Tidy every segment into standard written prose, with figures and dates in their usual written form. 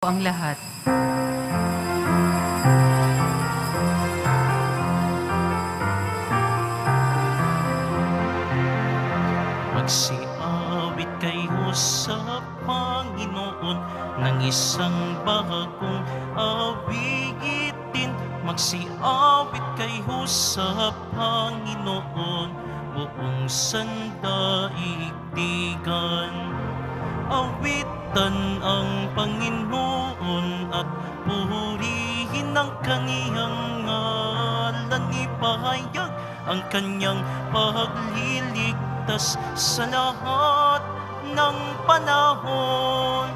ang lahat. Magsiawit kayo sa Panginoon ng isang bagong awitin. Magsiawit kayo sa Panginoon buong sandaigdigan. Awitan ang Panginoon at purihin ang kaniyang ngalan. Ipahayag ang kanyang pagliligtas sa lahat ng panahon.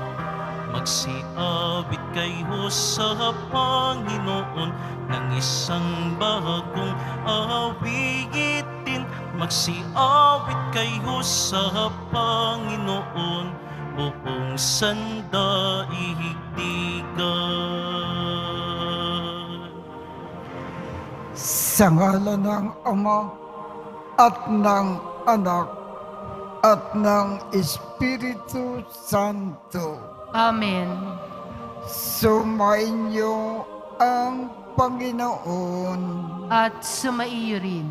Magsiawit kayo sa Panginoon ng isang bagong awitin. Magsiawit kayo sa Panginoon buong sandaigdigan. Sa ngalan ng Ama at ng Anak at ng Espiritu Santo. Amen. Sumainyo ang Panginoon. At sumaiyo rin.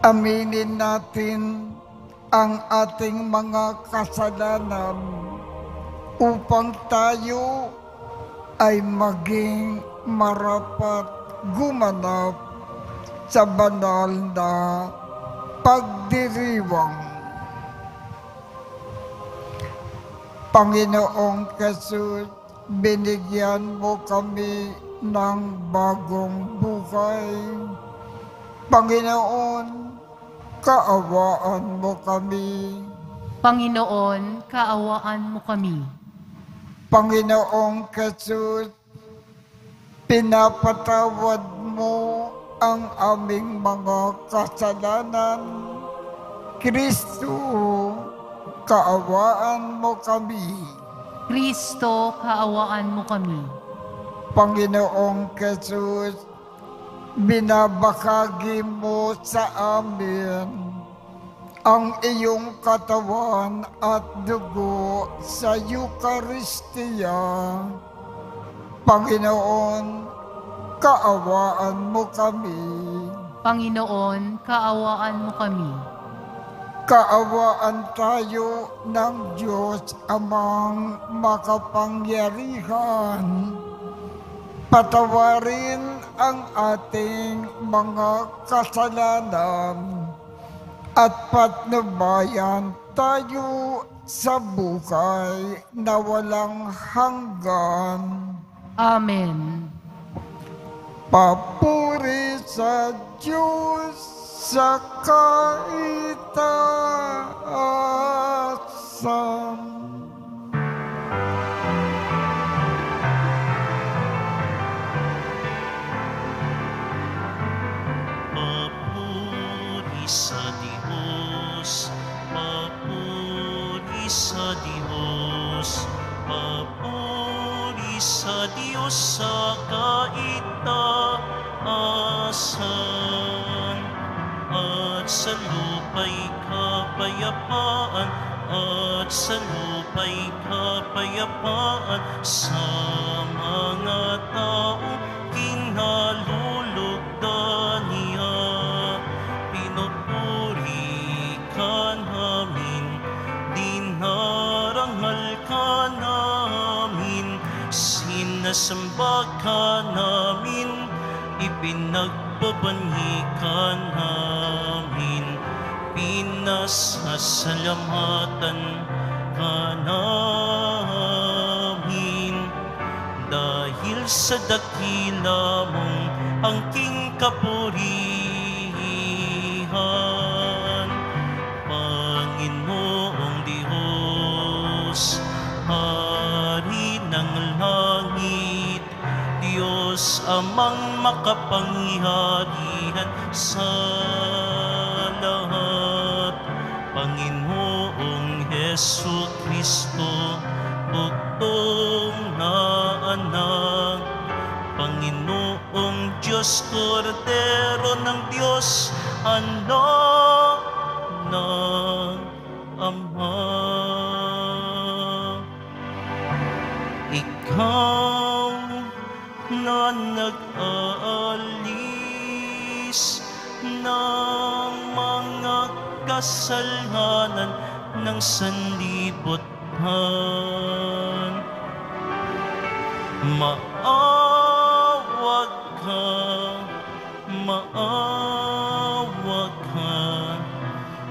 Aminin natin ang ating mga kasalanan upang tayo ay maging marapat gumanap sa banal na pagdiriwang. Panginoong Jesus, binigyan mo kami ng bagong buhay. Panginoon, kaawaan mo kami. Panginoon, kaawaan mo kami. Panginoong Jesus, pinapatawad mo ang aming mga kasalanan. Kristo, kaawaan mo kami. Kristo, kaawaan mo kami. Panginoong Jesus, binabahagi mo sa amin ang iyong katawan at dugo sa Eucharistia. Panginoon, kaawaan mo kami. Panginoon, kaawaan mo kami. Kaawaan tayo ng Diyos Amang makapangyarihan. Patawarin ang ating mga kasalanan at patnubayan tayo sa buhay na walang hanggan. Amen. Papuri sa Diyos sa kaitaasan. Papuri sa Diyos, papuri sa Diyos, papuri sa Diyos sa kaitaasan. At sa lupa'y kapayapaan, at sa lupa'y kapayapaan sa mga taong kinalulugdan niya. Pinupuri ka namin, dinarangal ka namin, sinasamba ka namin, ipinagbabanhi ka namin, pinasasalamatan ka namin. Dahil sa dakila mong angking kapurihan, Panginoong Diyos, Hari ng langit, Diyos Amang makapangyarihan sa lahat, Panginoong Hesu Kristo, bugtong na anak, Panginoong Diyos, Kordero ng Diyos, anak ng Ama. Ikaw na nag-aalis ng mga kasalanan ng sanlibutan. Maawa ka, maawa ka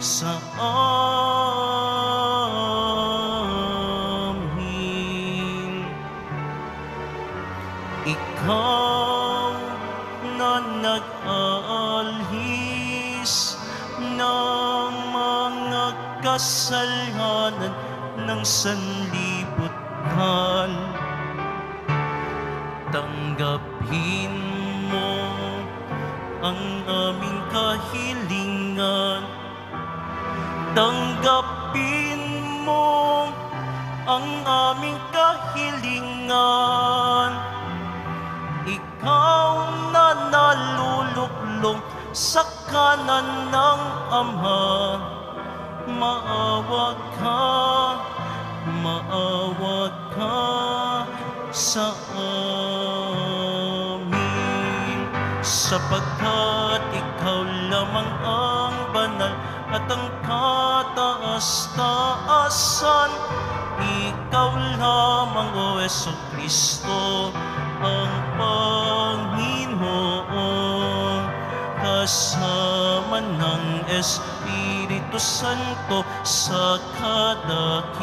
sa amin. Ikaw na nag-aalhis ng mga kasalanan ng sanlibutan. Tanggapin mo ang aming kahilingan. Tanggapin mo ang aming kahilingan. Ikaw na naluluklong sa kanan ng Ama, maawa ka sa amin, sapagkat ikaw lamang ang banal at ang kataas-taasan. Ikaw lamang, O Jesucristo, ang Panginoon, kasama ng Espiritu Santo sa kadakilaan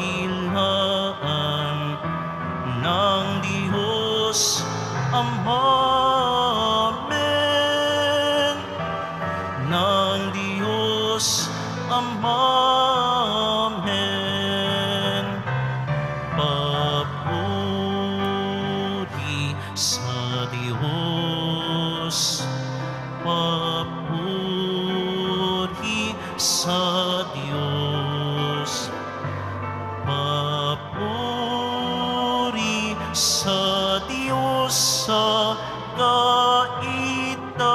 ng Diyos Ama. Amen. Ng Diyos Ama. Amen. Papuri sa Diyos. Papuri sa Diyos. Papuri sa Diyos sa kaitaasan.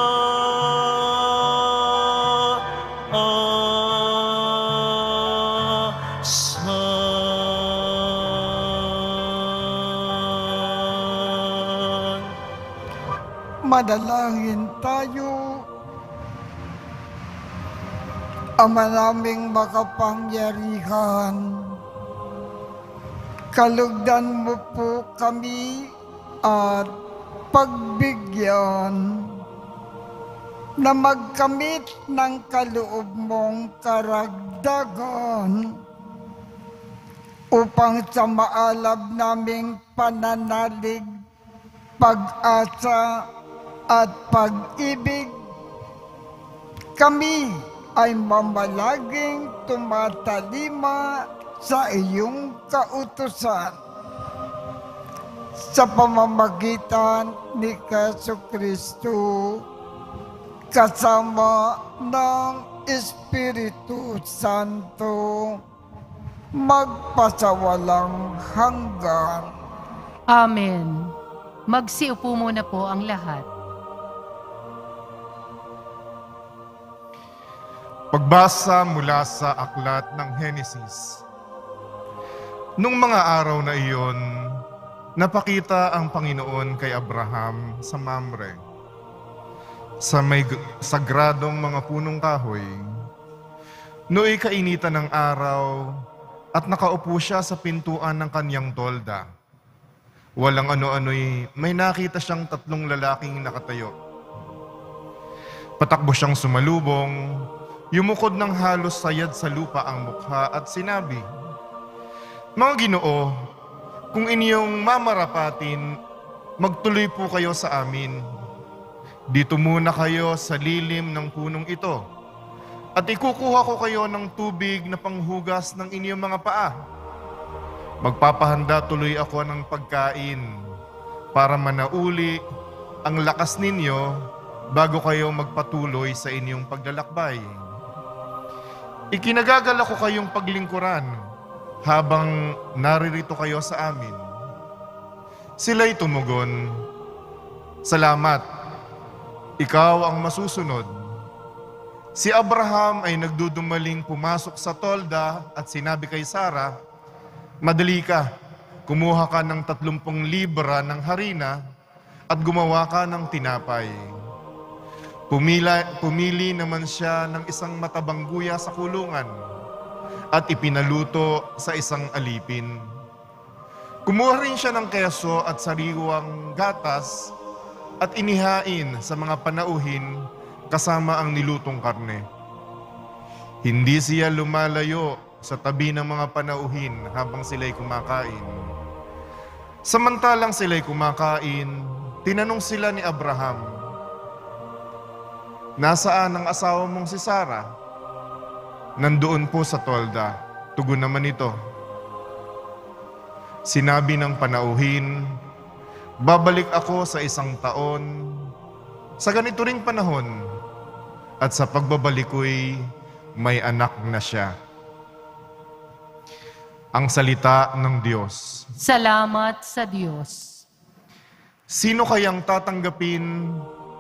Manalangin tayo. Ama naming makapangyarihan, kalugdan mo po kami at pagbigyan na magkamit ng kaloob mong karagdagan upang sa maalab naming pananalig, pag-asa at pag-ibig, kami ay mamalaging tumatalima sa iyong kautusan. Sa pamamagitan ni Jesucristo, kasama ng Espiritu Santo, magpasawalang hanggan. Amen. Magsiupo muna po ang lahat. Pagbasa mula sa aklat ng Henesis. Nung mga araw na iyon, napakita ang Panginoon kay Abraham sa Mamre, sa may sagradong mga punong kahoy. Nooy kainitan ng araw at nakaupo siya sa pintuan ng kanyang tolda. Walang ano-ano'y may nakita siyang 3 lalaking nakatayo. Patakbo siyang sumalubong, yumukod ng halos sayad sa lupa ang mukha at sinabi, "Mga Ginoo, kung inyong mamarapatin, magtuloy po kayo sa amin. Dito muna kayo sa lilim ng punong ito, at ikukuha ko kayo ng tubig na panghugas ng inyong mga paa. Magpapahanda tuloy ako ng pagkain para manauli ang lakas ninyo bago kayo magpatuloy sa inyong paglalakbay. Ikinagagalak ko kayong paglingkuran habang naririto kayo sa amin." Sila'y tumugon, "Salamat, ikaw ang masusunod." Si Abraham ay nagdudumaling pumasok sa tolda at sinabi kay Sarah, "Madali ka, kumuha ka ng 30 libra ng harina at gumawa ka ng tinapay. Pumili naman siya ng isang matabang guya sa kulungan at ipinaluto sa isang alipin. Kumuha rin siya ng keso at sariwang gatas at inihain sa mga panauhin kasama ang nilutong karne. Hindi siya lumalayo sa tabi ng mga panauhin habang sila'y kumakain. Samantalang sila'y kumakain, tinanong sila ni Abraham, "Nasaan ang asawa mong si Sarah?" "Nandoon po sa tolda," tugon naman ito. Sinabi ng panauhin, "Babalik ako sa 1 taon sa ganito ring panahon, at sa pagbabalik ko'y may anak na siya." Ang salita ng Diyos. Salamat sa Diyos. Sino kayang tatanggapin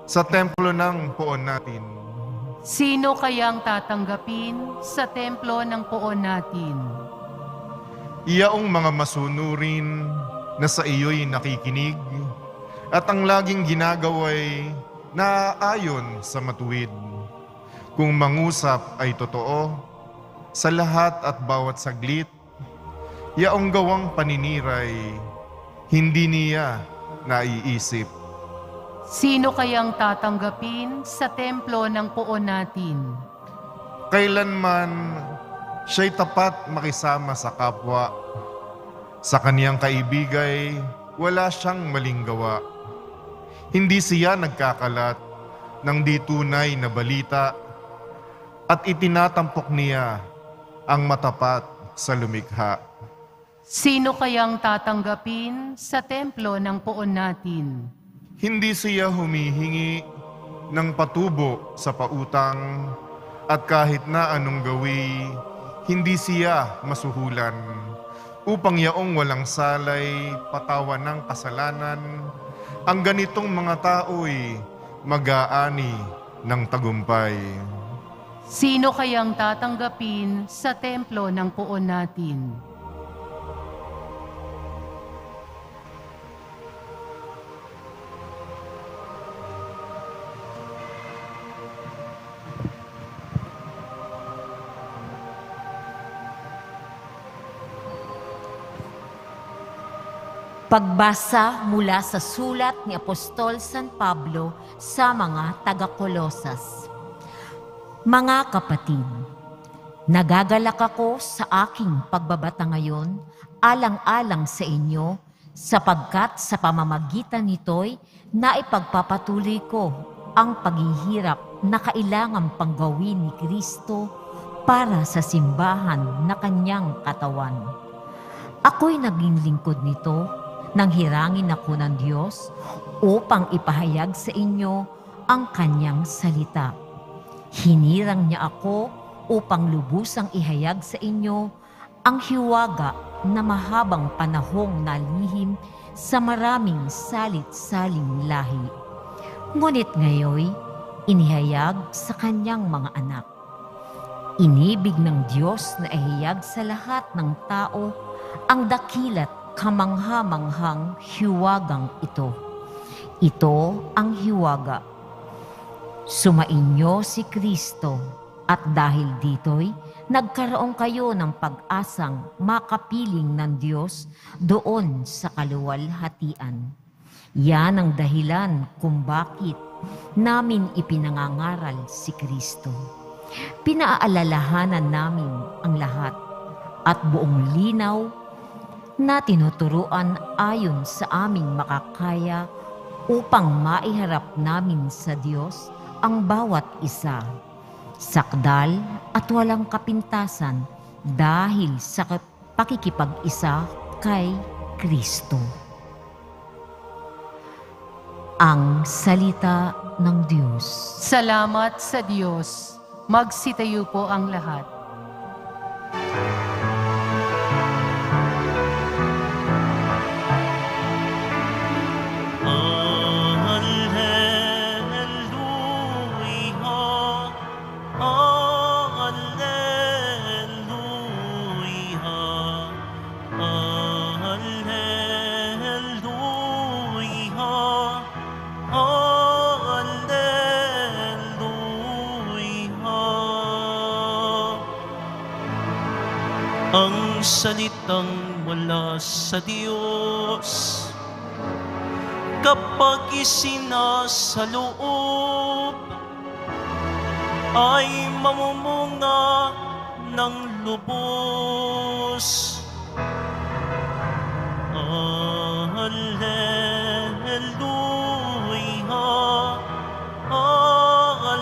sa templo ng poon natin? Sino kayang tatanggapin sa templo ng poon natin? Iyaong mga masunurin na sa iyo'y nakikinig at ang laging ginagawa'y naaayon sa matuwid. Kung mangusap ay totoo sa lahat at bawat saglit, yaong gawang paniniray, hindi niya naiisip. Sino kayang tatanggapin sa templo ng poon natin? Kailanman siya'y tapat makisama sa kapwa. Sa kaniyang kaibigay, wala siyang maling gawa. Hindi siya nagkakalat ng di tunay na balita at itinatampok niya ang matapat sa lumikha. Sino kayang tatanggapin sa templo ng poon natin? Hindi siya humihingi ng patubo sa pautang at kahit na anong gawi, hindi siya masuhulan upang yaong walang salay patawan ng kasalanan. Ang ganitong mga tao'y mag-aani ng tagumpay. Sino kayang tatanggapin sa templo ng poon natin? Pagbasa mula sa sulat ni Apostol San Pablo sa mga taga-Kolosas. Mga kapatid, nagagalak ako sa aking pagbabata ngayon, alang-alang sa inyo, sapagkat sa pamamagitan nito'y naipagpapatuloy ko ang paghihirap na kailangang panggawin ni Kristo para sa simbahan na kanyang katawan. Ako'y naging lingkod nito nang hirangin ako ng Diyos upang ipahayag sa inyo ang kanyang salita. Hinirang niya ako upang lubusang ihayag sa inyo ang hiwaga na mahabang panahong nalihim sa maraming salit-saling lahi. Ngunit ngayoy, inihayag sa kanyang mga anak. Inibig ng Diyos na ihayag sa lahat ng tao ang dakilat kamangha-manghang hiwagang ito. Ito ang hiwaga. Sumainyo si Kristo at dahil dito'y nagkaroon kayo ng pag-asang makapiling ng Diyos doon sa kaluwalhatian. Yan ang dahilan kung bakit namin ipinangangaral si Kristo. Pinaalalahanan namin ang lahat at buong linaw na tinuturuan ayon sa aming makakaya upang maiharap namin sa Diyos ang bawat isa, sakdal at walang kapintasan dahil sa pakikipag-isa kay Kristo. Ang salita ng Diyos. Salamat sa Diyos. Magsitayo po ang lahat. Alleluia, Alleluia. ang salitang mula sa Diyos. Kapag isinasaloob, ay mamumunga ng lubos. Alleluia, Alleluia, Alleluia,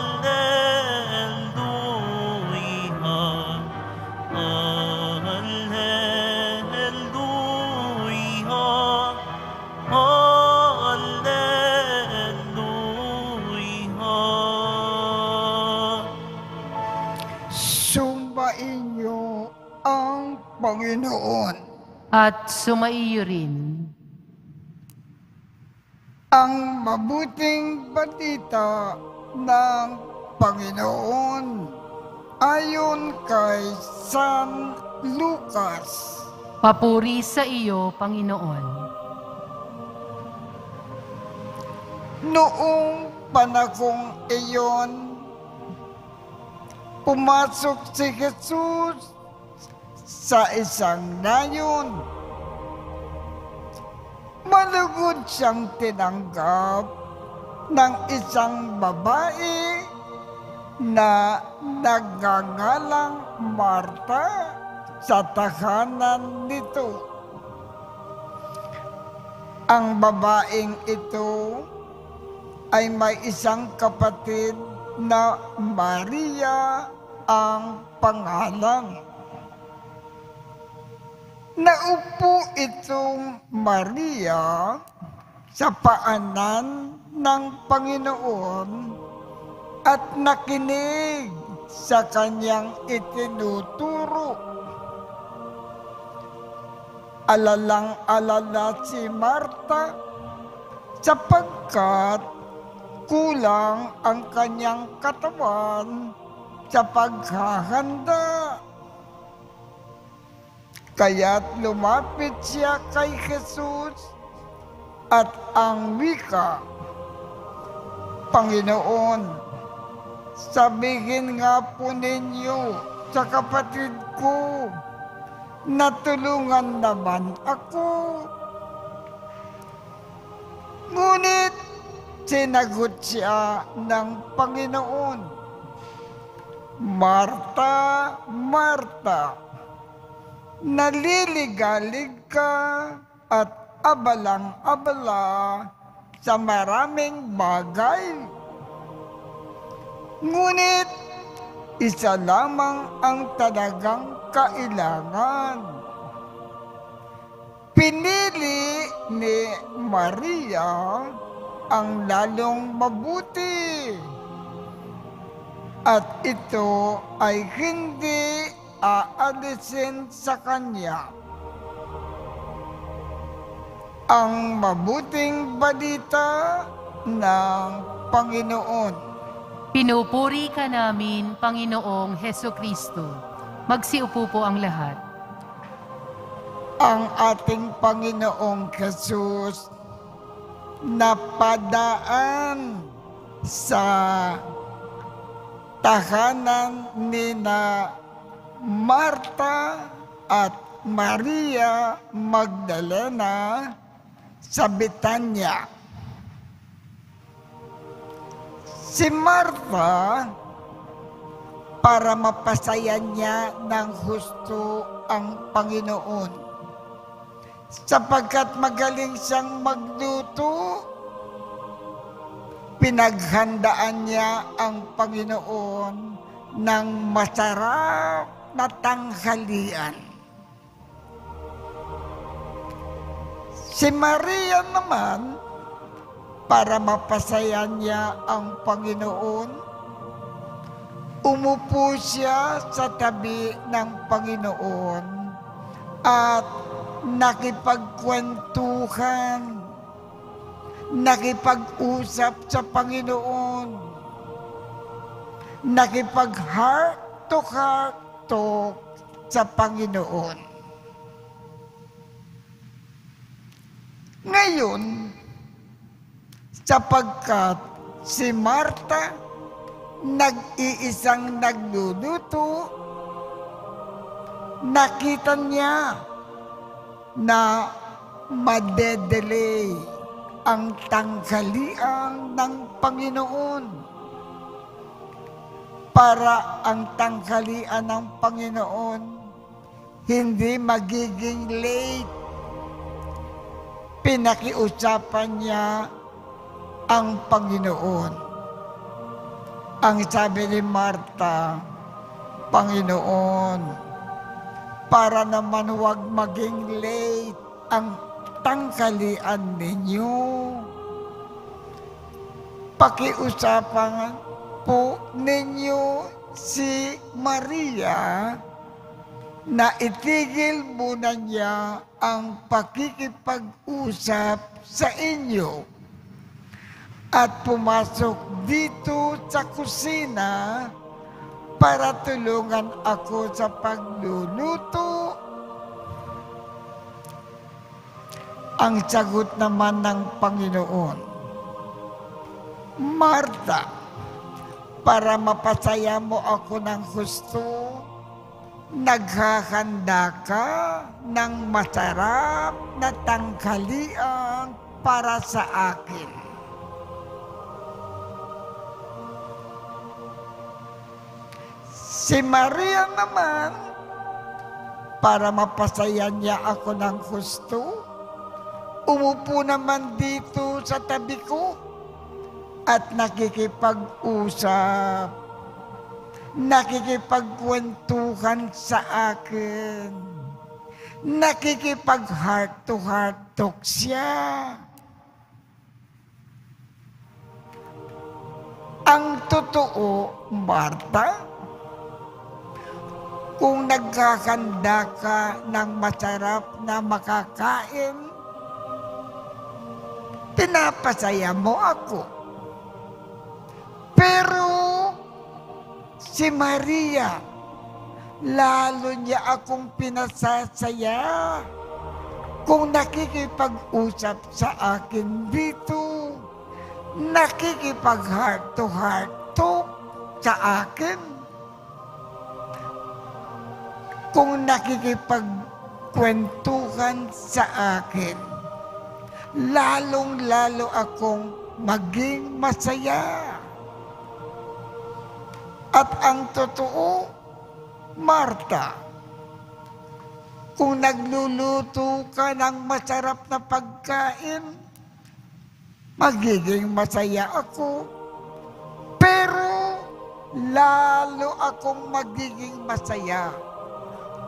Alleluia. Sumbain niyo ang Panginoon. At sumaiyo rin. Ang mabuting balita ng Panginoon ayon kay San Lucas. Papuri sa iyo, Panginoon. Noong panahong iyon, pumasok si Jesus sa isang nayon. Malugod siyang tinanggap ng isang babae na nagngangalang Marta sa tahanan nito. Ang babaeng ito ay may isang kapatid na Maria ang pangalan. Naupo itong Maria sa paanan ng Panginoon at nakinig sa kanyang itinuturo. Alalang-alala si Marta sapagkat kulang ang kanyang katawan sa paghahanda. Kaya't lumapit siya kay Jesus at ang wika, Panginoon, sabihin nga po ninyo sa kapatid ko na tulungan naman ako. Ngunit sinagot siya ng Panginoon, Marta, Marta, naliligalig ka at abalang-abala sa maraming bagay. Ngunit isa lamang ang talagang kailangan. Pinili ni Maria ang lalong mabuti at ito ay hindi aalisin sa kanya. Ang mabuting balita ng Panginoon. Pinupuri ka namin, Panginoong Hesukristo. Magsiupo po ang lahat. Ang ating Panginoong Jesus napadaan sa tahanan ni Marta at Maria Magdalena sa Betania. Si Marta, para mapasaya niya ng husto ang Panginoon, sapagkat magaling siyang magluto, pinaghandaan niya ang Panginoon ng masarap na tanghalian. Si Maria naman, para mapasaya niya ang Panginoon, umupo siya sa tabi ng Panginoon at nakipagkwentuhan, nakipag-usap sa Panginoon, nakipag-heart to heart talk sa Panginoon. Ngayon, sapagkat si Marta nag-iisang nagluluto, nakita niya na madedelay ang tanghalian ng Panginoon. Para ang tanghalian ng Panginoon hindi magiging late. Pinakiusapan niya ang Panginoon. Ang sabi ni Marta, Panginoon, para naman huwag maging late ang tanghalian ninyo. Pakiusapan po ninyo si Maria na itigil muna niya ang pakikipag-usap sa inyo at pumasok dito sa kusina para tulungan ako sa pagluluto. Ang sagot naman ng Panginoon, Marta, para mapasaya mo ako ng gusto, naghahanda ka ng masarap na tanghalian para sa akin. Si Maria naman, para mapasaya niya ako ng gusto, umupo naman dito sa tabi ko at nakikipag-usap, nakikipagkwentuhan sa akin, nakikipag-heart to heart talk siya. Ang totoo, Marta, kung nagkakanda ka ng masarap na makakain, pinapasaya mo ako. Pero si Maria, lalo niya akong pinasasaya kung nakikipag-usap sa akin dito, nakikipag-heart to heart talk sa akin, kung nakikipagkwentuhan sa akin, lalong-lalo akong maging masaya. At ang totoo, Marta, kung nagluluto ka ng masarap na pagkain, magiging masaya ako. Pero lalo akong magiging masaya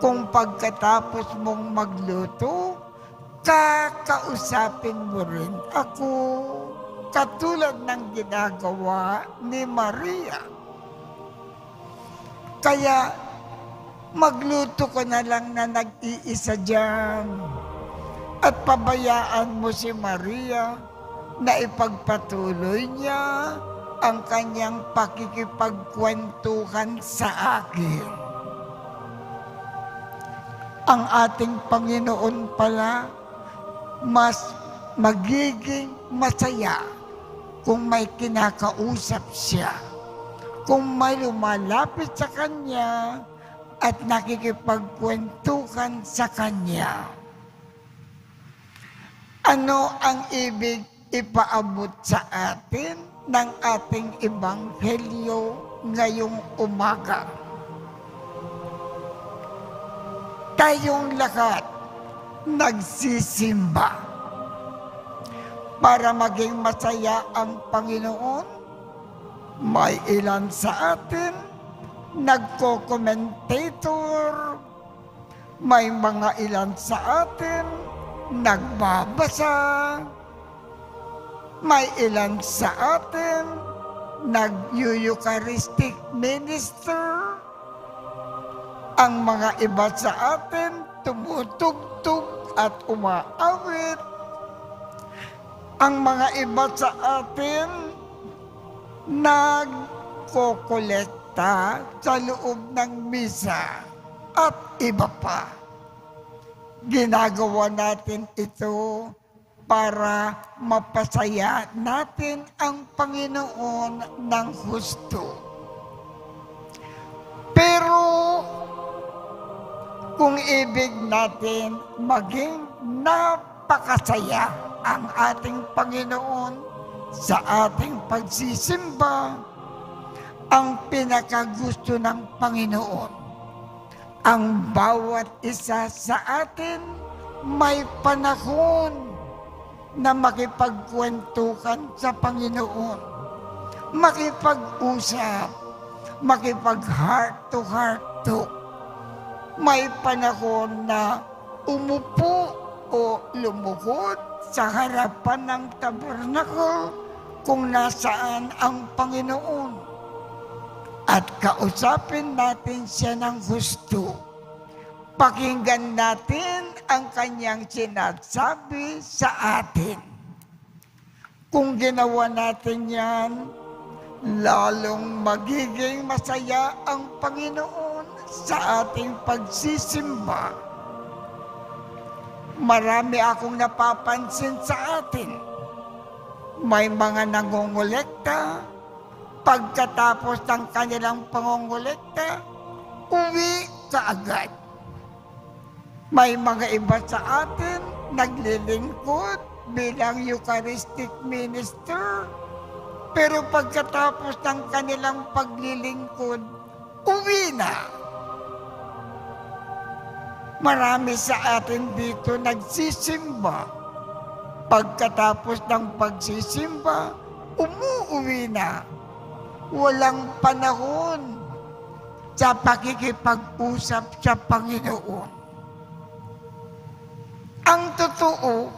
kung pagkatapos mong magluto, kakausapin mo rin ako, katulad ng ginagawa ni Maria. Kaya magluto ko na lang na nag-iisa dyan at pabayaan mo si Maria na ipagpatuloy niya ang kanyang pakikipagkwentuhan sa akin. Ang ating Panginoon pala mas magiging masaya kung may kinakausap siya, kung may lumalapit sa Kanya at nakikipagkwentuhan sa Kanya. Ano ang ibig ipaabot sa atin ng ating ebanghelyo ngayong umaga? Tayong lahat nagsisimba para maging masaya ang Panginoon. May ilan sa atin nagko-commentator, may mga ilan sa atin nagbabasa, may ilan sa atin nag-Eucharistic minister, ang mga iba sa atin tumutugtog at umaawit, ang mga iba sa atin nagkokolekta sa loob ng misa at iba pa. Ginagawa natin ito para mapasaya natin ang Panginoon ng husto. Pero Kung ibig natin maging napakasaya ang ating Panginoon sa ating pagsisimba, ang pinakagusto ng Panginoon, ang bawat isa sa atin may panahon na makipagkwentuhan sa Panginoon, makipag-usap, makipag-heart to heart talk. May panahon na umupo o lumuhod sa harapan ng tabernacle kung nasaan ang Panginoon at kausapin natin siya ng gusto. Pakinggan natin ang kanyang sinasabi sa atin. Kung ginawa natin yan, lalong magiging masaya ang Panginoon sa ating pagsisimba. Marami akong napapansin sa atin. May mga nangongolekta, pagkatapos ng kanilang pangongolekta, uwi kaagad. May mga iba sa atin naglilingkod bilang Eucharistic minister, pero pagkatapos ng kanilang paglilingkod, uwi na. Marami sa atin dito nagsisimba. Pagkatapos ng pagsisimba, umuuwi na. Walang panahon sa pakikipag-usap sa Panginoon. Ang totoo,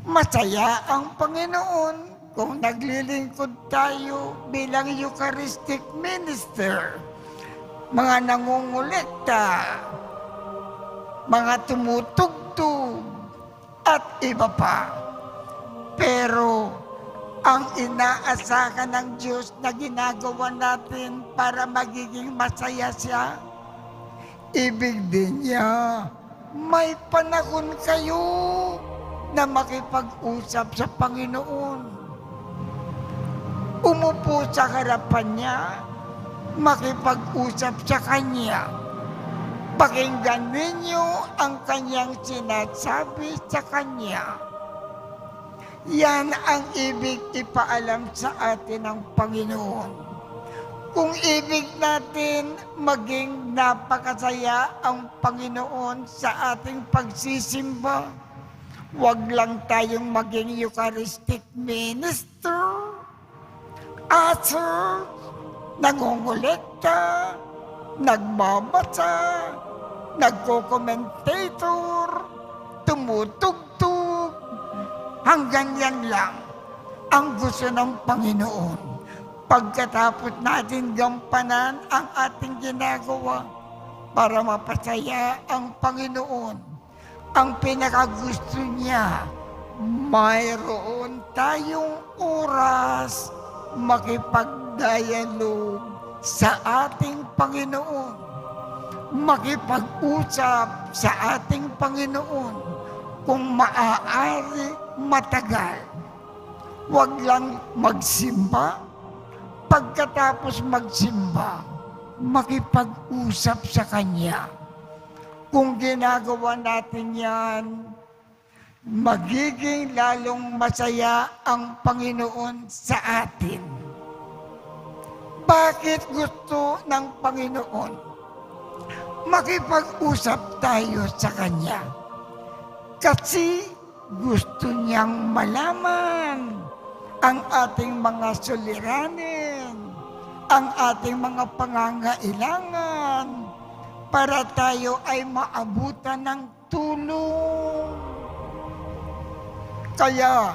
masaya ang Panginoon kung naglilingkod tayo bilang Eucharistic minister, mga nangungulekta, mga tumutugtog, at iba pa. Pero ang inaasahan ng Diyos na ginagawa natin para magiging masaya siya, ibig din niya, may panahon kayo na makipag-usap sa Panginoon. Umupo sa harapan niya, makipag-usap sa Kanya. Pakinggan ninyo ang Kanyang sinasabi sa Kanya. Yan ang ibig ipaalam sa atin ng Panginoon. Kung ibig natin maging napakasaya ang Panginoon sa ating pagsisimba, huwag lang tayong maging Eucharistic minister, usher, nangongolekta, nagbabasa, nagko-commentator, tumutugtog. Hanggang yan lang ang gusto ng Panginoon. Pagkatapos natin gampanan ang ating ginagawa para mapasaya ang Panginoon, ang pinakagusto niya, mayroon tayong oras makipag-dialogue sa ating Panginoon, makipag-usap sa ating Panginoon, kung maaari matagal. Huwag lang magsimba, pagkatapos magsimba, makipag-usap sa Kanya. Kung ginagawa natin yan, magiging lalong masaya ang Panginoon sa atin. Bakit gusto ng Panginoon makipag-usap tayo sa Kanya? Kasi gusto niyang malaman ang ating mga suliranin, ang ating mga pangangailangan, para tayo ay maabutan ng tulong. Kaya,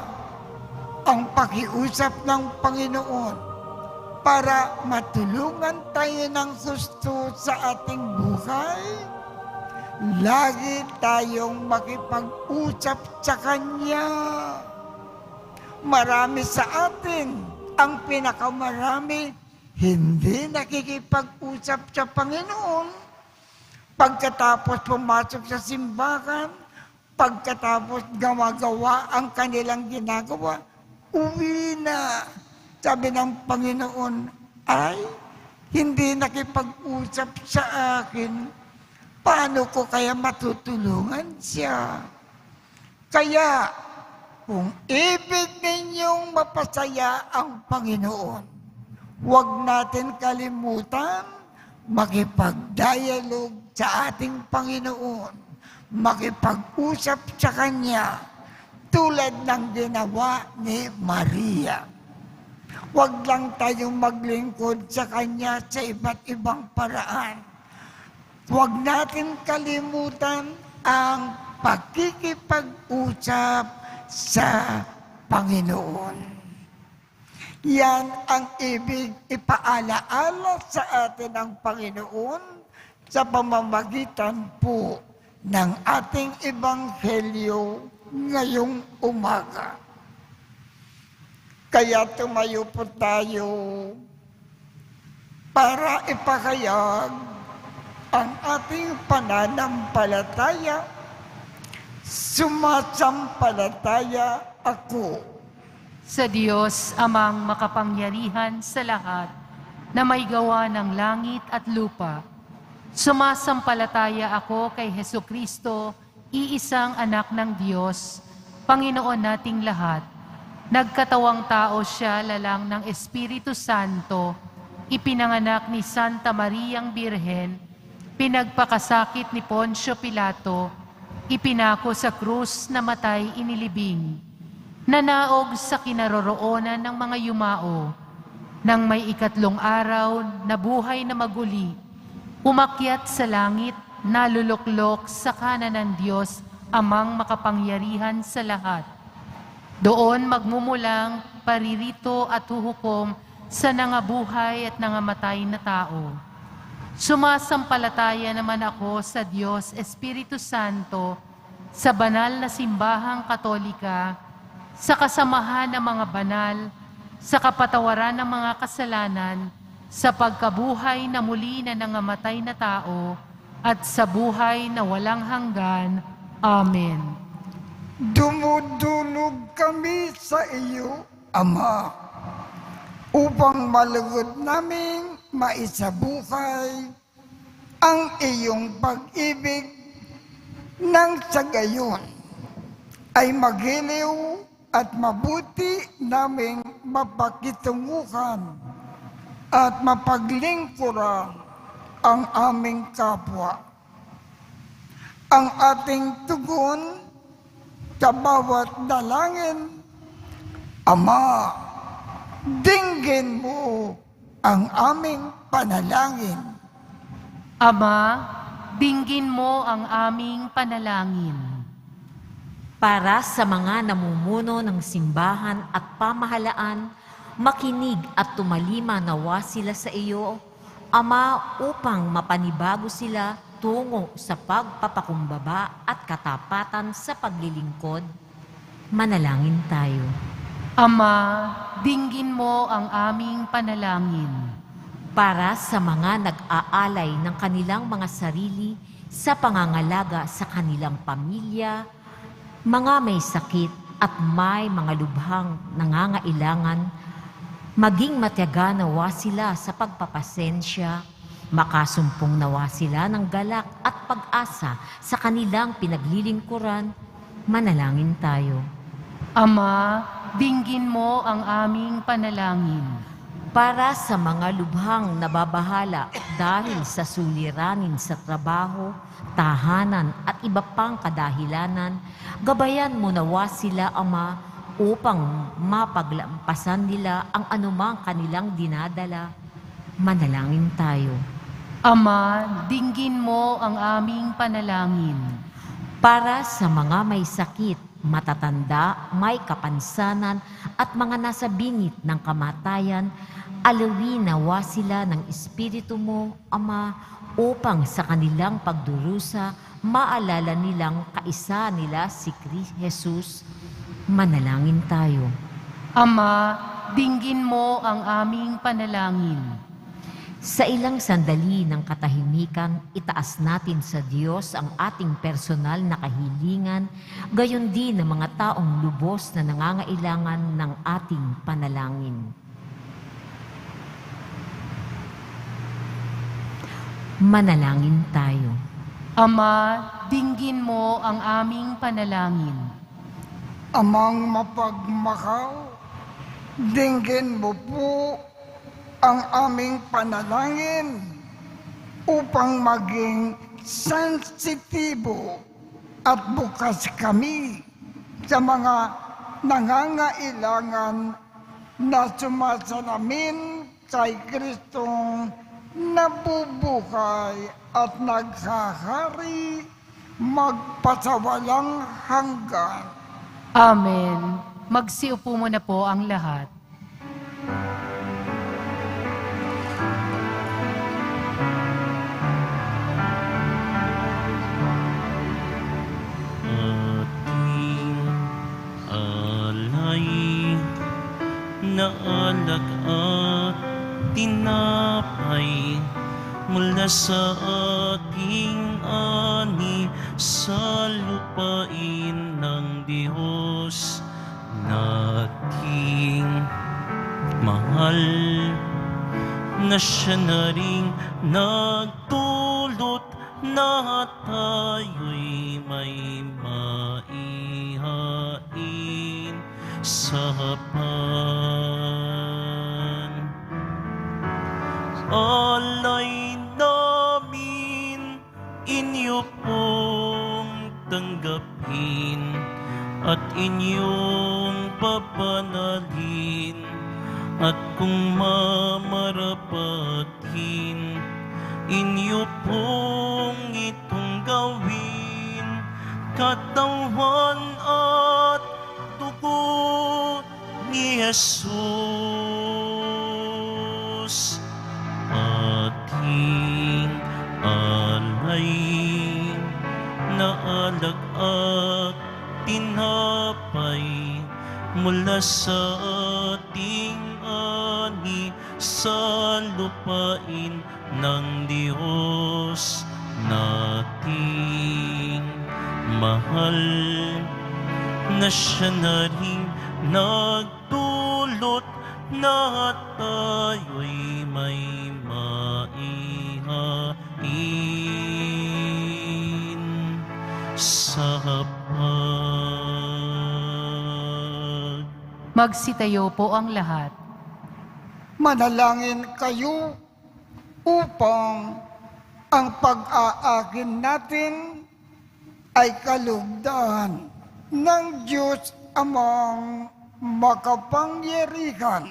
ang pakiusap ng Panginoon para matulungan tayo ng gusto sa ating buhay, lagi tayong makipag-usap sa Kanya. Marami sa atin, ang pinakamarami, hindi nakikipag-usap sa Panginoon. Pagkatapos pumasok sa simbahan, pagkatapos gawa-gawa ang kanilang ginagawa, uwi na. Sabi ng Panginoon, ay, hindi nakipag-usap sa akin. paano ko kaya matutulungan siya? Kaya, kung ibig ninyong mapasaya ang Panginoon, huwag natin kalimutan makipag-dialogue sa ating Panginoon, makipag-usap sa Kanya, tulad ng ginawa ni Maria. Huwag lang tayong maglingkod sa Kanya sa iba't ibang paraan. Huwag natin kalimutan ang pagkikipag-usap sa Panginoon. Yan ang ibig ipaalaala sa atin ng Panginoon sa pamamagitan po ng ating ebanghelyo ngayong umaga. Kaya tumayo po tayo para ipahayag ang ating pananampalataya. Sumasampalataya ako Sa Diyos, Amang makapangyarihan sa lahat, na may gawa ng langit at lupa. Sumasampalataya ako kay Hesukristo, iisang anak ng Diyos, Panginoon nating lahat. Nagkatawang tao siya lalang ng Espiritu Santo, ipinanganak ni Santa Mariang Birhen, pinagpakasakit ni Poncio Pilato, ipinako sa krus, namatay, inilibing. Nanaog sa kinaroroonan ng mga yumao, nang may ikatlong araw, nabuhay na maguli, umakyat sa langit, naluluklok sa kanan ng Diyos, Amang makapangyarihan sa lahat. Doon magmumulang paririto at huhukom sa nangabuhay at nangamatay na tao. Sumasampalataya naman ako sa Diyos Espiritu Santo, sa banal na simbahang katolika, sa kasamahan ng mga banal, sa kapatawaran ng mga kasalanan, sa pagkabuhay na muli na nangamatay na tao, at sa buhay na walang hanggan. Amen. Dumudulog kami sa iyo, Ama, upang malugod naming maisabuhay ang iyong pag-ibig, nang sa gayon ay magiliw at mabuti naming mapakitunguhan at mapaglingkuran ang aming kapwa. Ang ating tugon sa bawat dalangin, Ama, dinggin mo ang aming panalangin. Ama, dinggin mo ang aming panalangin. Para sa mga namumuno ng simbahan at pamahalaan, makinig at tumalima nawa sila sa iyo, Ama, upang mapanibago sila tungo sa pagpapakumbaba at katapatan sa paglilingkod. Manalangin tayo. Ama, dinggin mo ang aming panalangin. Para sa mga nag-aalay ng kanilang mga sarili sa pangangalaga sa kanilang pamilya, mga may sakit at may mga lubhang nangangailangan, maging matyaga nawa sila sa pagpapasensya, makasumpong nawa sila ng galak at pag-asa sa kanilang pinaglilingkuran. Manalangin tayo. Ama, dinggin mo ang aming panalangin. Para sa mga lubhang nababahala dahil sa suliranin sa trabaho, tahanan at iba pang kadahilanan, gabayan mo nawa sila, Ama, upang mapaglampasan nila ang anumang kanilang dinadala. Manalangin tayo. Ama, dinggin mo ang aming panalangin. Para sa mga may sakit, matatanda, may kapansanan at mga nasa bingit ng kamatayan, alawin nawa sila ng Espiritu mo, Ama, upang sa kanilang pagdurusa, maalala nilang kaisa nila si Jesus. Manalangin tayo. Ama, dinggin mo ang aming panalangin. Sa ilang sandali ng katahimikan, itaas natin sa Diyos ang ating personal na kahilingan, gayon din ng mga taong lubos na nangangailangan ng ating panalangin. Manalangin tayo. Ama, dinggin mo ang aming panalangin. Amang mapagmakaw, dinggin mo po ang aming panalangin upang maging sensitibo at bukas kami sa mga nangangailangan na sumasalamin kay Kristong nabubuhay at naghahari magpasawalang hanggan. Amen. Magsiupo muna po ang lahat. Ating alay na alak at tinapay mula sa ating ani sa lupain ng Diyos nating mahal na siya na ring nagdulot na tayo'y may maihain sa hapag. Alay namin inyo pong tanggapin at inyong papanalin at kung mamarapatin inyo pong itong gawin katawan at dugo ni Jesus. Ating alay na alak at tinapay mula sa ating ani sa lupain ng Diyos nating mahal na siya na rin nagdulot na tayo'y may maihain sa hapag. Magsitayo po ang lahat. Manalangin kayo upang ang pag-aakin natin ay kalugdan ng Diyos amang makapangyarihan.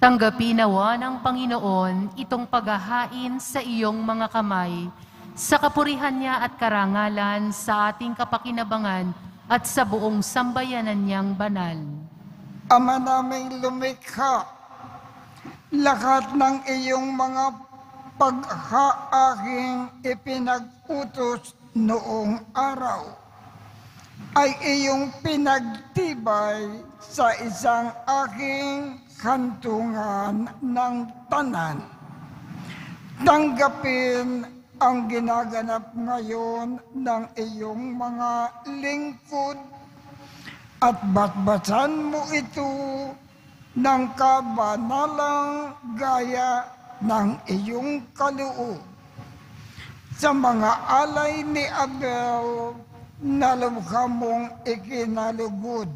Tanggapin nawa ng Panginoon itong paghahain sa iyong mga kamay, sa kapurihan niya at karangalan sa ating kapakinabangan at sa buong sambayanan niyang banal. Ama naming lumikha, lahat ng iyong mga paghaahing ipinag-utos noong araw ay iyong pinagtibay sa isang aking kantungan ng tanan. Tanggapin ang ginaganap ngayon ng iyong mga lingkod at batbasan mo ito ng kabanalang gaya ng iyong kaloob. Sa mga alay ni Abel na lubha mong ikinalugod,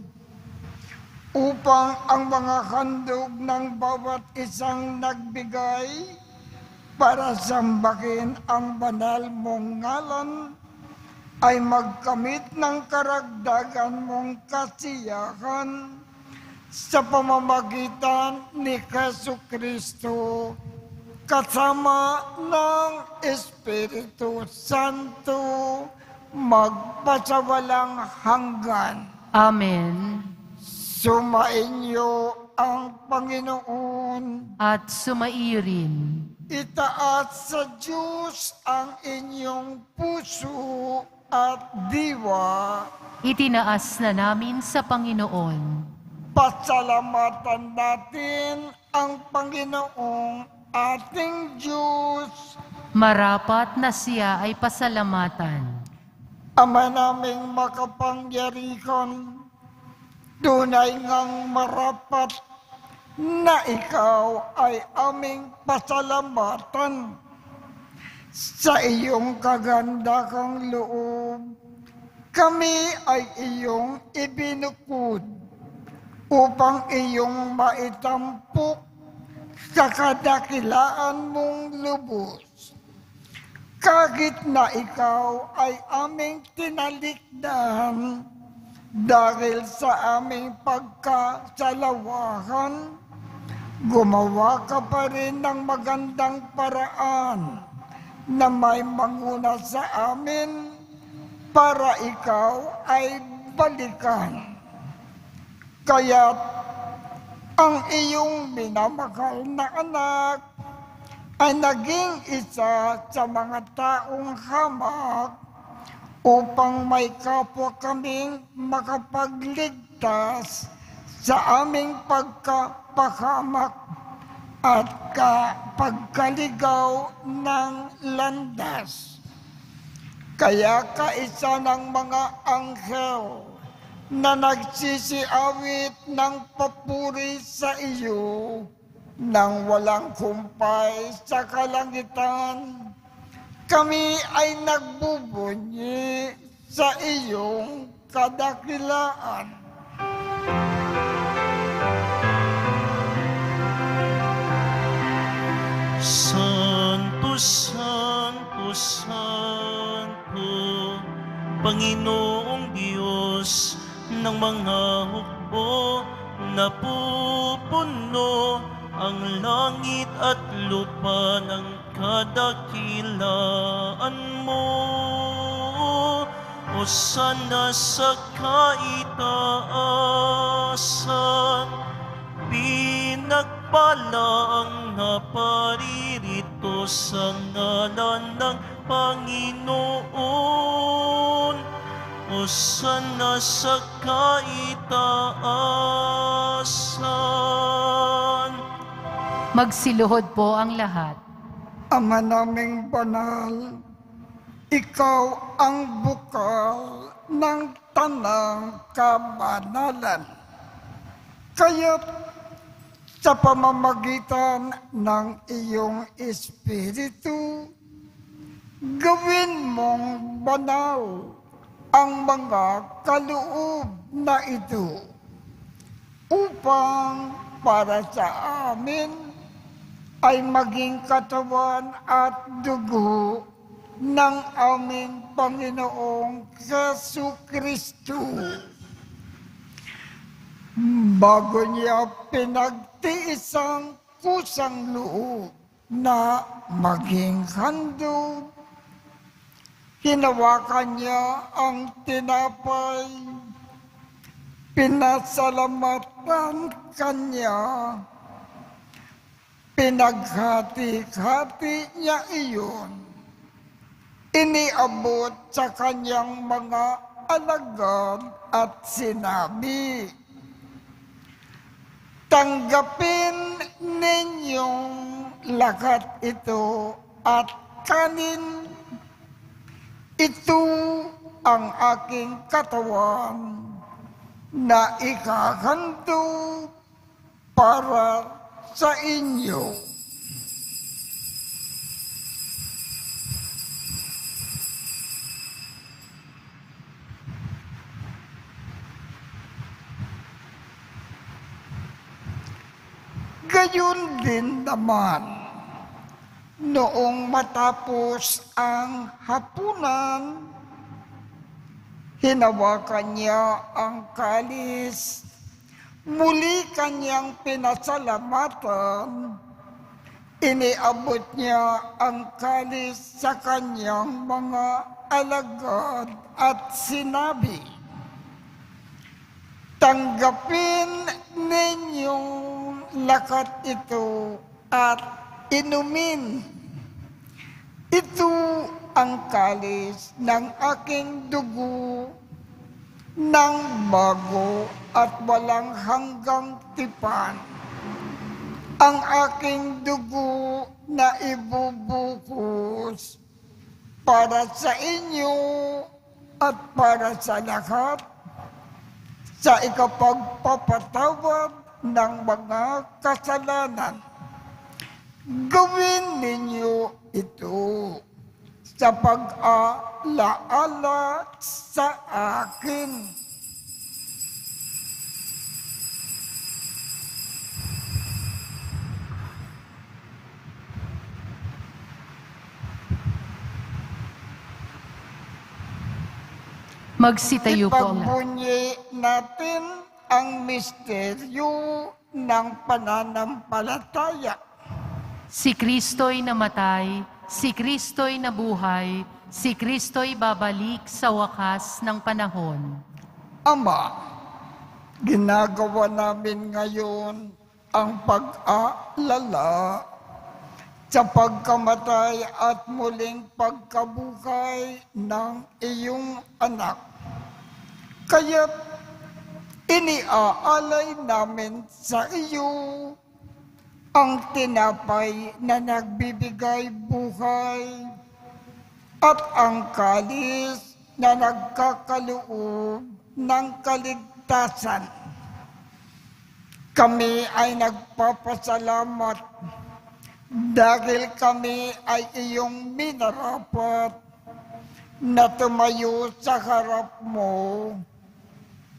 upang ang mga handog ng bawat isang nagbigay para sambahin ang banal mong ngalan ay magkamit ng karagdagan mong kasiyahan sa pamamagitan ni Jesucristo kasama ng Espiritu Santo magpasawalang hanggan. Amen. Sumainyo ang Panginoon. At sumaiyo rin. Itaas sa Diyos ang inyong puso at diwa. Itinaas na namin sa Panginoon. Pasalamatan natin ang Panginoong ating Diyos. Marapat na siya ay pasalamatan. Ama naming makapangyarihan, tunay ngang marapat na ikaw ay aming pasalamatan Sa iyong kagandahang loob, kami ay iyong ibinukod upang iyong maitampok sa kadakilaan mong lubos. Kahit na ikaw ay aming tinalikdan dahil sa aming pagkasalawahan, gumawa ka pa rin ng magandang paraan na may manguna sa amin para ikaw ay balikan. Kaya't ang iyong minamahal na anak ay naging isa sa mga taong hamak upang may kapwa kaming makapagligtas sa aming pagkapahamak at pagkaligaw ng landas. Kaya kaisa ng mga anghel na nagsisiawit ng papuri sa iyo nang walang kumpay sa kalangitan, kami ay nagbubunyi sa iyong kadakilaan. Santo, Santo, Santo, Panginoong Diyos ng mga hukbo, napupuno ang langit at lupa ng kadakilaan mo. Hosana sa kaitaasan, pinagpala ang naparirito sa ngalan ng Panginoon. Hosana sa kaitaasan. Magsiluhod po ang lahat. Ama naming banal, ikaw ang bukal ng tanang kabanalan. Kaya't sa pamamagitan ng iyong Espiritu, gawin mong banal ang mga kaloob na ito upang para sa amin ay maging katawan at dugo ng aming Panginoong Jesucristo. Bago niya pinagtiis ang kusang loob na maging handog, hinawakan niya ang tinapay, pinasalamatan kanya, pinaghati-hati niya iyon, iniabot sa kanyang mga alagad at sinabi, tanggapin ninyong lahat ito at kanin. Ito ang aking katawan na ikahandog para sa inyo. Gayon din naman, noong matapos ang hapunan, hinawakan niya ang kalis, muli kanyang pinasalamatan, iniabot niya ang kalis sa kanyang mga alagad at sinabi, tanggapin ninyong lakat ito at inumin. Ito ang kalis ng aking dugo ng bago at walang hanggang tipan. Ang aking dugo na ibubuhos para sa inyo at para sa lahat sa ikapagpapatawad ng mga kasalanan. Gawin ninyo ito sa pag-alaala sa akin. Magsitayo po ang lahat. Ipagbunyi natin ang misteryo ng pananampalataya. Si Kristo'y namatay, si Kristo'y nabuhay, si Kristo'y babalik sa wakas ng panahon. Ama, ginagawa namin ngayon ang pag-aalala sa pagkamatay at muling pagkabuhay ng iyong anak. Kaya't iniaalay namin sa iyo ang tinapay na nagbibigay buhay at ang kalis na nagkakaloob ng kaligtasan. Kami ay nagpapasalamat dahil kami ay iyong minarapat na tumayo sa harap mo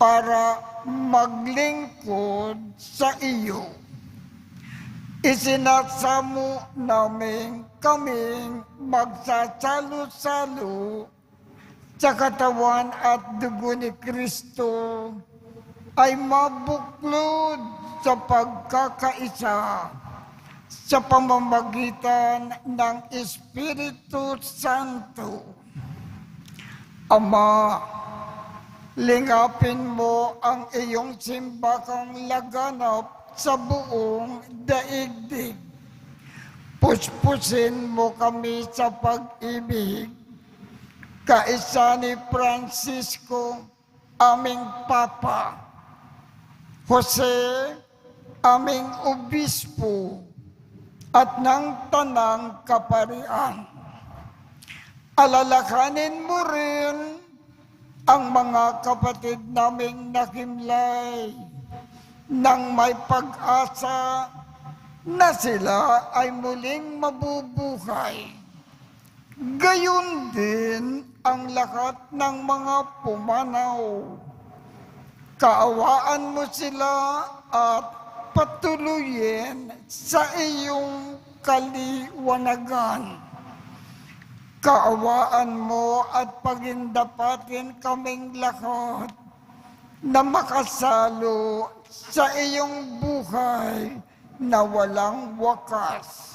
para maglingkod sa iyo. Isinasamo namin kaming magsasalo-salo sa katawan at dugo ni Kristo ay mabuklod sa pagkakaisa sa pamamagitan ng Espiritu Santo. Ama, lingapin mo ang iyong simbakang laganap sa buong daigdig. Puspusin mo kami sa pag-ibig. Kaisa ni Francisco, aming Papa, Jose, aming Obispo, at ng Tanang Kaparian. Alalakanin mo rin ang mga kapatid naming nakimlay nang may pag-asa na sila ay muling mabubuhay. Gayon din ang lahat ng mga pumanaw. Kaawaan mo sila at patuloyin sa iyong kaliwanagan. Kaawaan mo at pagindapatin kaming lahat na makasalo sa iyong buhay na walang wakas.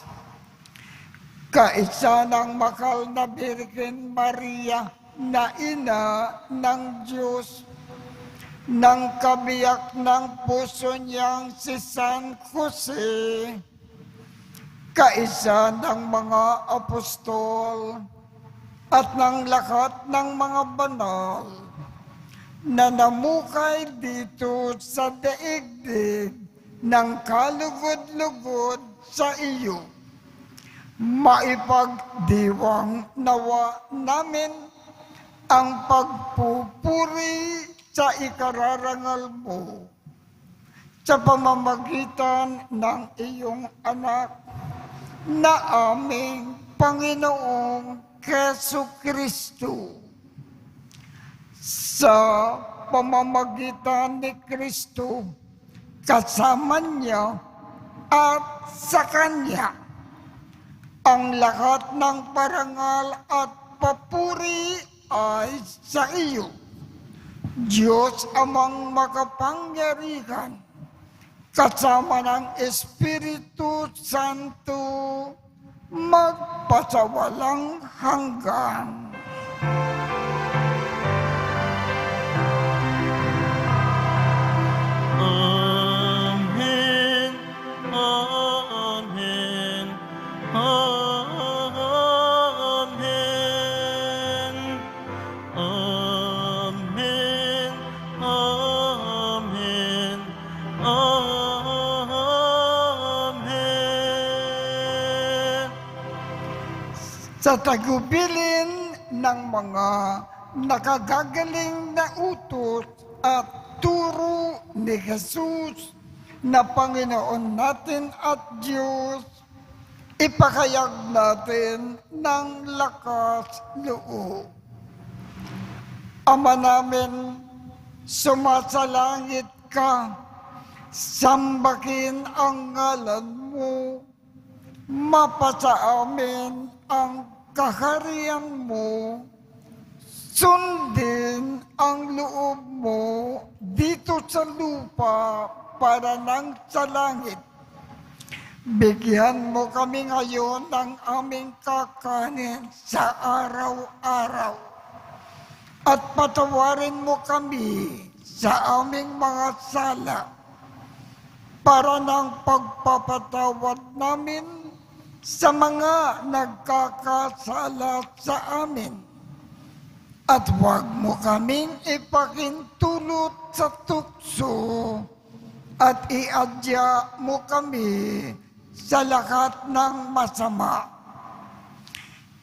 Kaisa ng mahal na Birhen Maria na ina ng Diyos, ng kabiyak ng puso niyang si San Jose, kaisa ng mga apostol, at ng lahat ng mga banal na namukay dito sa daigdig ng kalugod-lugod sa iyo. Maipagdiwang nawa namin ang pagpupuri sa ikararangal mo sa pamamagitan ng iyong anak na aming Panginoong Jesucristo. Sa pamamagitan ni Kristo, kasama niya at sa Kanya, ang lahat ng parangal at papuri ay sa iyo, Diyos Amang makapangyarihan, kasama ng Espiritu Santo, magpasawalang hanggan. Amen. Amen. Amen. Amen. Amen. Amen. Sa tagubilin ng mga nakagagaling na utos at turo ni Jesus na Panginoon natin at Diyos, ipakayag natin ng lakas loob. Ama namin, sumasalangit ka, sambakin ang ngalan mo, mapasa amin ang kaharian mo, sundin ang loob mo dito sa lupa para nang sa langit. Bigyan mo kami ngayon ng aming kakanin sa araw-araw. At patawarin mo kami sa aming mga sala para ng pagpapatawad namin sa mga nagkakasala sa amin. At huwag mo kaming ipakintulot sa tukso at iadya mo kami sa lahat ng masama.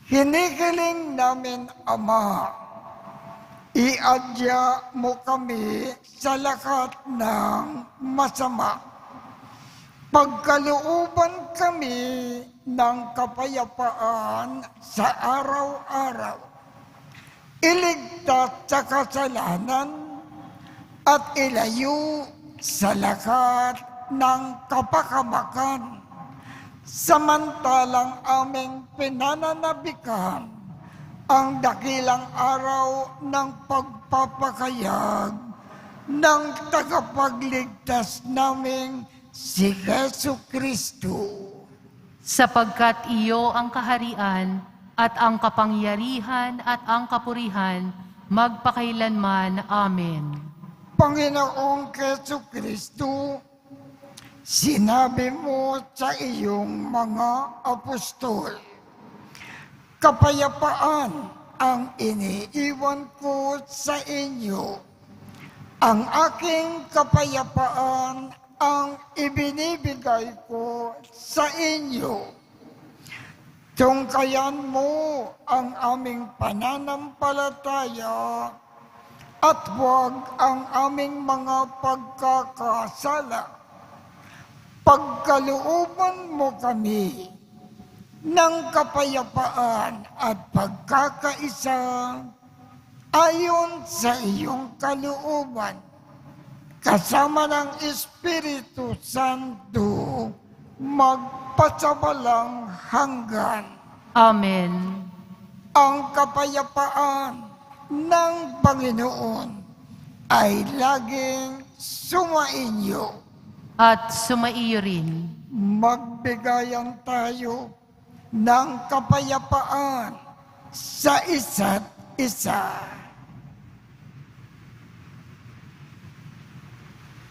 Hinihiling namin, Ama, iadya mo kami sa lahat ng masama. Pagkalooban kami ng kapayapaan sa araw-araw. Iligtas sa kasalanan at ilayo sa lahat ng kapakamakan. Samantalang aming pinananabikan ang dakilang araw ng pagpapakayag ng tagapagligtas naming si Jesucristo. Sapagkat iyo ang kaharian at ang kapangyarihan at ang kapurihan magpakailanman. Amen. Panginoong Jesucristo, sinabi mo sa iyong mga apostol, kapayapaan ang iniiwan ko sa inyo. Ang aking kapayapaan ang ibinibigay ko sa inyo. Tungkayan mo ang aming pananampalataya at huwag ang aming mga pagkakasala. Pagkalooban mo kami ng kapayapaan at pagkakaisa ayon sa iyong kalooban, kasama ng Espiritu Santo, magpasawalang hanggan. Amen. Ang kapayapaan ng Panginoon ay laging sumainyo. At sumaiyo rin. Magbigayan tayo ng kapayapaan sa isa't isa.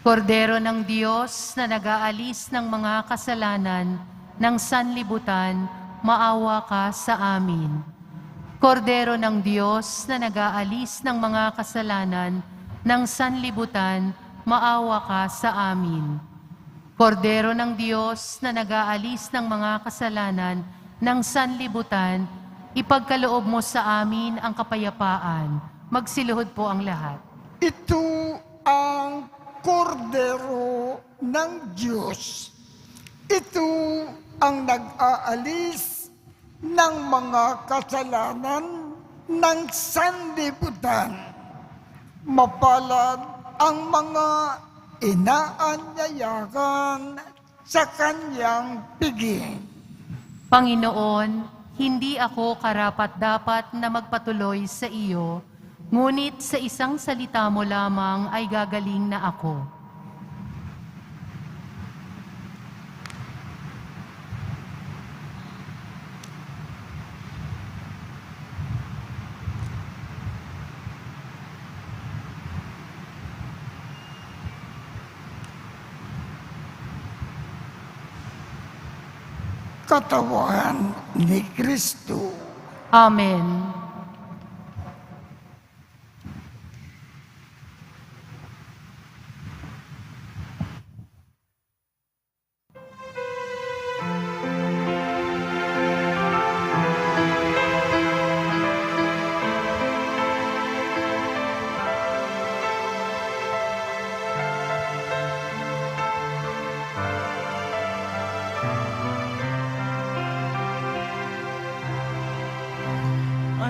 Kordero ng Diyos na nag-aalis ng mga kasalanan ng sanlibutan, maawa ka sa amin. Kordero ng Diyos na nag-aalis ng mga kasalanan ng sanlibutan, maawa ka sa amin. Kordero ng Diyos na nag-aalis ng mga kasalanan ng sanlibutan, ipagkaloob mo sa amin ang kapayapaan. Magsiluhod po ang lahat. Ito ang Kordero ng Diyos. Ito ang nag-aalis ng mga kasalanan ng sanlibutan. Mapalad ang mga inaanyayahan sa kanyang piging. Panginoon, hindi ako karapat-dapat na magpatuloy sa iyo, ngunit sa isang salita mo lamang ay gagaling na ako. Katawan ni Kristo. Amen.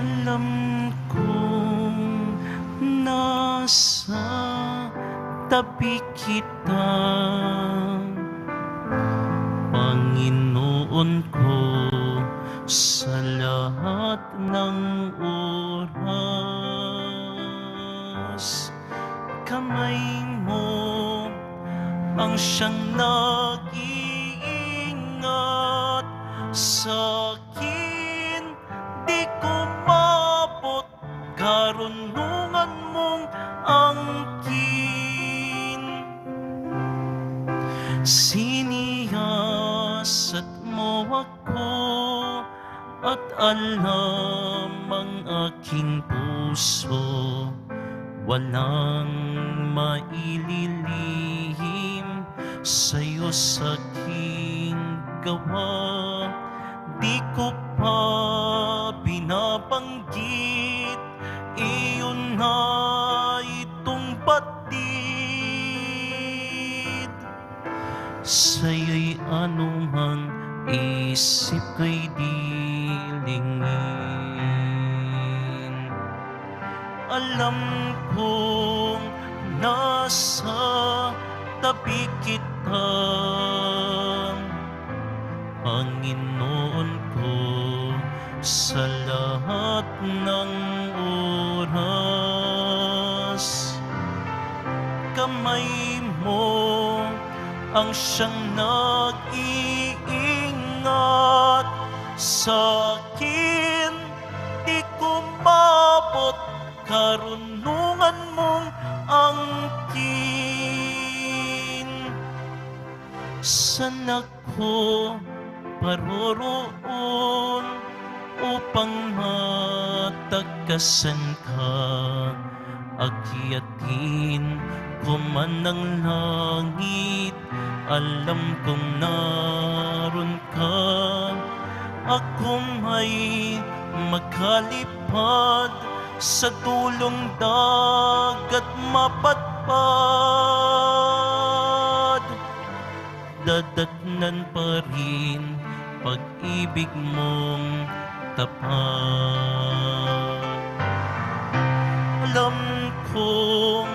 Alam kong nasa tabi kita, Panginoon ko, sa lahat ng oras. Kamay mo ang siyang nag-iingat sa akin, di ko mabot karunungan mong angkin. Siniyasat mo ako at alam ang aking puso, walang maililihim sa'yo sa aking gawa. Di ko pa binabanggit, iyon na itong batid. Sa'yo'y anumang isip ko'y dilingin. Alam kong nasa tabi kita, Panginoon ko, sa lahat ng oras. Kamay mo ang siyang nag-iingat sa akin, di ko mabot karunungan mong angkin. Saan ako paroroon upang matagkasan ka? Akyatin ko man ng langit, alam kong naroon ka. Ako may makalipad sa tulong dagat mapatpad. Dadatnan pa rin pag-ibig mong tapat. Alam kong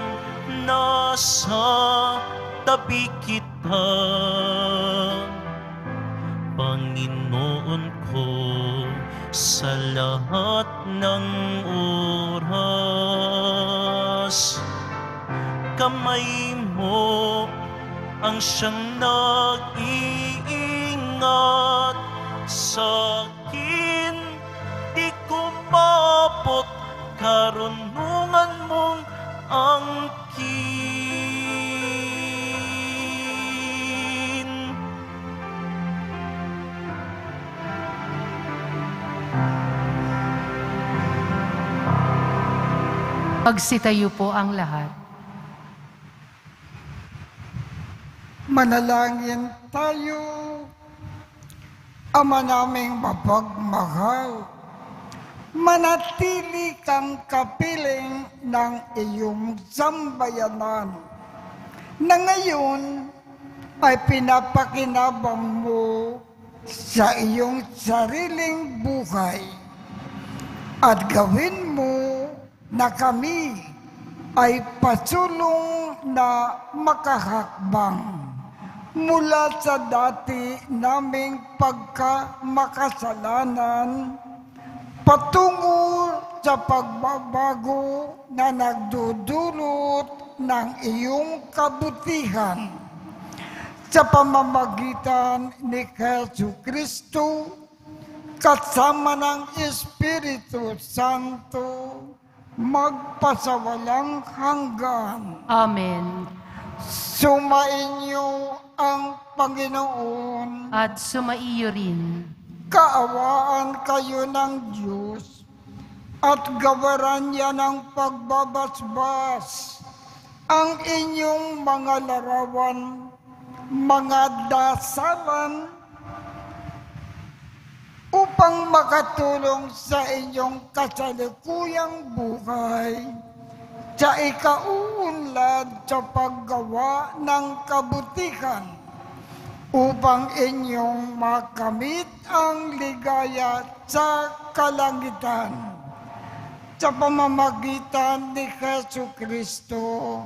nasa tabi kita, Panginoon ko, sa lahat ng oras. Kamay mo ang siyang nag-iingat sa akin, di ko mabot karunungan mong angkin. Pagsitayo po ang lahat. Manalangin tayo. Ama naming mapagmahal, manatili kang kapiling ng iyong sambayanan na ngayon ay pinapakinabang mo sa iyong sariling buhay, at gawin mo na kami ay pasulong na makahakbang mula sa dati naming pagkamakasalanan patungo sa pagbabago na nagdudulot ng iyong kabutihan sa pamamagitan ni Jesucristo kasama ng Espiritu Santo magpasawalang hanggan. Amen. Sumainyo ang Panginoon. At sumaiyo rin. Kaawaan kayo ng Diyos at gawaran niya ng pagbabasbas ang inyong mga larawan, mga dasalan, upang makatulong sa inyong kasalukuyang buhay sa ikauunlad sa paggawa ng kabutihan, upang inyong makamit ang ligaya sa kalangitan. sa pamamagitan ni Jesu Kristo,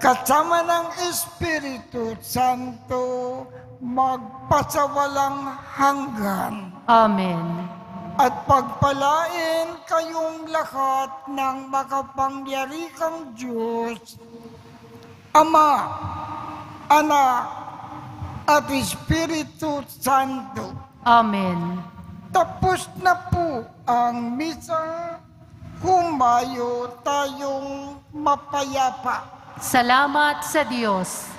kasama ng Espiritu Santo, magpasawalang hanggan. Amen. At pagpalain kayong lahat ng makapangyarihang Diyos, Ama, Anak, at Espiritu Santo. Amen. Tapos na po ang misa. Humayo tayong mapayapa. Salamat sa Diyos.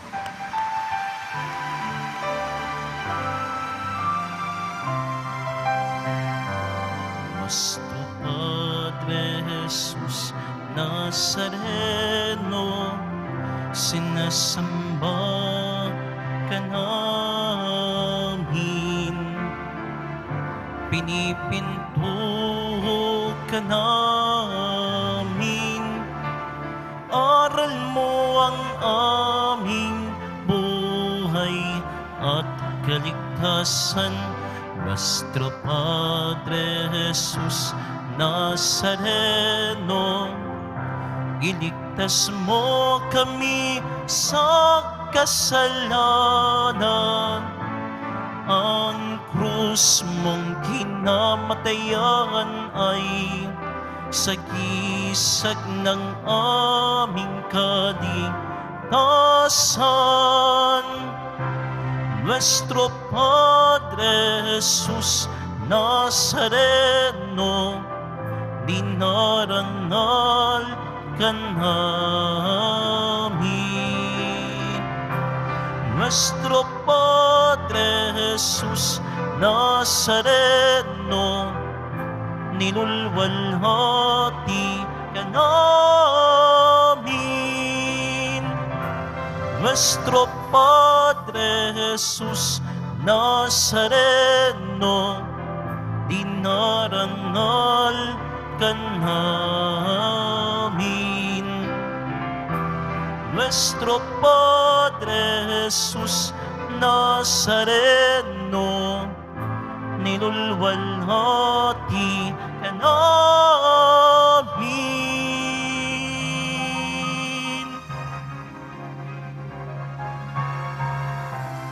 Nuestro Padre Jesús Nazareno, sinasamba ka namin, pinipinto ka namin, aral mo ang aming buhay at kaligtasan. Nuestro Padre Jesús Nazareno, iligtas mo kami sa kasalanan. Ang krus mong kinamatayan ay sagisag ng aming kaligtasan. Nuestro Padre Jesús Nazareno, dinarangal ka namin. Nuestro Padre Jesús Nazareno, nilulwalhati ka namin. Nuestro Padre Jesús Nazareno, dinarangal ka namin. Nuestro Padre Jesús Nazareno, nilulwalhati ka namin.